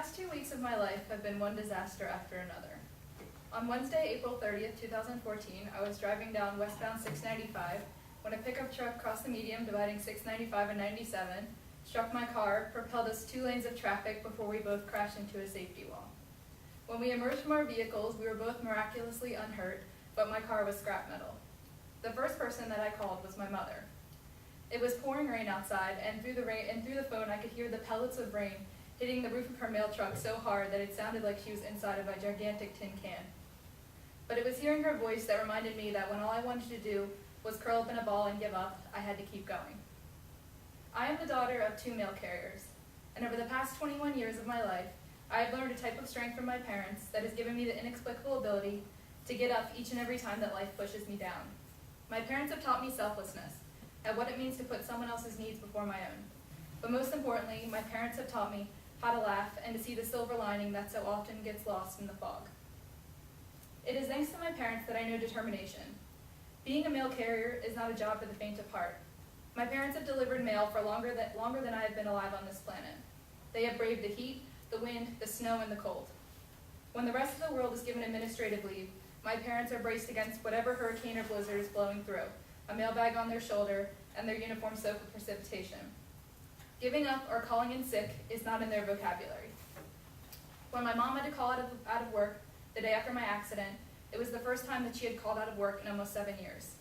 past 2 weeks of my life have been one disaster after another. On Wednesday, April 30th, 2014, I was driving down westbound 695 when a pickup truck crossed the median dividing 695 and 97, struck my car, propelled us 2 lanes of traffic before we both crashed into a safety wall. When we emerged from our vehicles, we were both miraculously unhurt, but my car was scrap metal. The first person that I called was my mother. It was pouring rain outside, and through the phone I could hear the pellets of rain hitting the roof of her mail truck so hard that it sounded like she was inside of a gigantic tin can. But it was hearing her voice that reminded me that when all I wanted to do was curl up in a ball and give up, I had to keep going. I am the daughter of 2 mail carriers, and over the past 21 years of my life, I have learned a type of strength from my parents that has given me the inexplicable ability to get up each and every time that life pushes me down. My parents have taught me selflessness, and what it means to put someone else's needs before my own. But most importantly, my parents have taught me how to laugh and to see the silver lining that so often gets lost in the fog. It is thanks to my parents that I know determination. Being a mail carrier is not a job for the faint of heart. My parents have delivered mail for longer than I have been alive on this planet. They have braved the heat, the wind, the snow, and the cold. When the rest of the world is given administrative leave, my parents are braced against whatever hurricane or blizzard is blowing through, a mail bag on their shoulder, and their uniform soaked with precipitation. Giving up or calling in sick is not in their vocabulary. When my mom had to call out of work the day after my accident, it was the first time that she had called out of work in almost 7 years.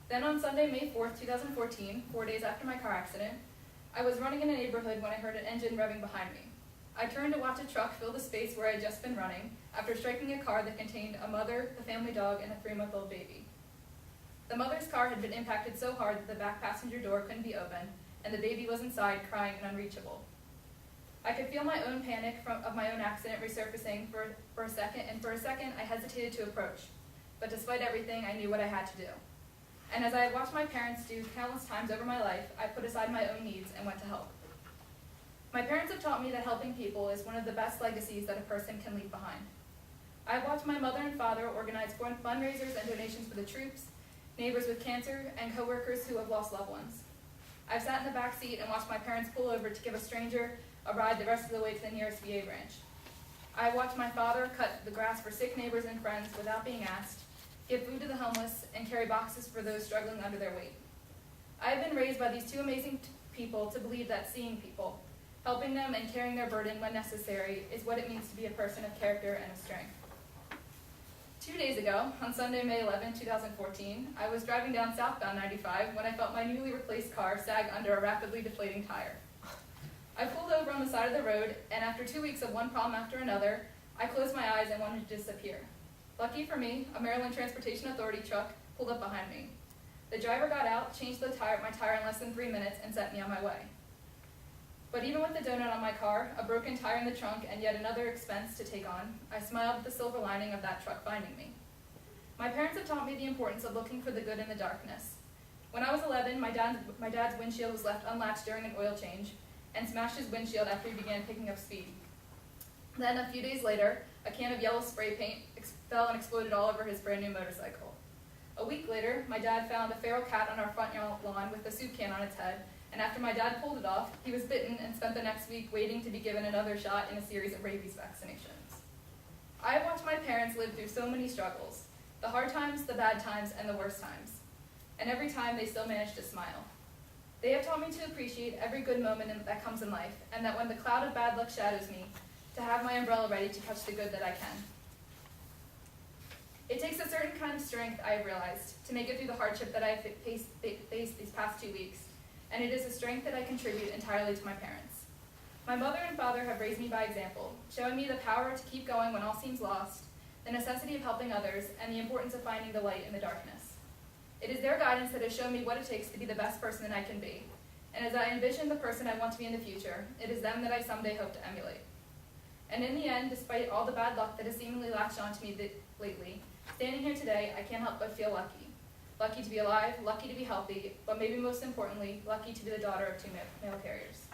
Then on Sunday, May 4th, 2014, 4 days after my car accident, I was running in a neighborhood when I heard an engine revving behind me. I turned to watch a truck fill the space where I had just been running after striking a car that contained a mother, the family dog, and a 3-month-old baby. The mother's car had been impacted so hard that the back passenger door couldn't be opened, and the baby was inside, crying and unreachable. I could feel my own panic of my own accident resurfacing for a second, and for a second I hesitated to approach. But despite everything, I knew what I had to do. And as I had watched my parents do countless times over my life, I put aside my own needs and went to help. My parents have taught me that helping people is one of the best legacies that a person can leave behind. I have watched my mother and father organize fundraisers and donations for the troops, neighbors with cancer, and coworkers who have lost loved ones. I've sat in the back seat and watched my parents pull over to give a stranger a ride the rest of the way to the nearest VA branch. I have watched my father cut the grass for sick neighbors and friends without being asked, give food to the homeless, and carry boxes for those struggling under their weight. I have been raised by these 2 amazing people to believe that seeing people, helping them, and carrying their burden when necessary is what it means to be a person of character and of strength. 2 days ago, on Sunday, May 11, 2014, I was driving down southbound 95 when I felt my newly replaced car sag under a rapidly deflating tire. I pulled over on the side of the road, and after 2 weeks of one problem after another, I closed my eyes and wanted to disappear. Lucky for me, a Maryland Transportation Authority truck pulled up behind me. The driver got out, changed my tire in less than 3 minutes, and sent me on my way. But even with the donut on my car, a broken tire in the trunk, and yet another expense to take on, I smiled at the silver lining of that truck finding me. My parents have taught me the importance of looking for the good in the darkness. When I was 11, my dad's windshield was left unlatched during an oil change, and smashed his windshield after he began picking up speed. Then, a few days later, a can of yellow spray paint fell and exploded all over his brand new motorcycle. A week later, my dad found a feral cat on our front lawn with a soup can on its head, and after my dad pulled it off, he was bitten and spent the next week waiting to be given another shot in a series of rabies vaccinations. I have watched my parents live through so many struggles, the hard times, the bad times, and the worst times. And every time they still manage to smile. They have taught me to appreciate every good moment that comes in life, and that when the cloud of bad luck shadows me, to have my umbrella ready to catch the good that I can. It takes a certain kind of strength, I have realized, to make it through the hardship that I have faced these past 2 weeks, and it is a strength that I contribute entirely to my parents. My mother and father have raised me by example, showing me the power to keep going when all seems lost, the necessity of helping others, and the importance of finding the light in the darkness. It is their guidance that has shown me what it takes to be the best person that I can be, and as I envision the person I want to be in the future, it is them that I someday hope to emulate. And in the end, despite all the bad luck that has seemingly latched onto me lately, standing here today, I can't help but feel lucky. Lucky to be alive, lucky to be healthy, but maybe most importantly, lucky to be the daughter of 2 mail carriers.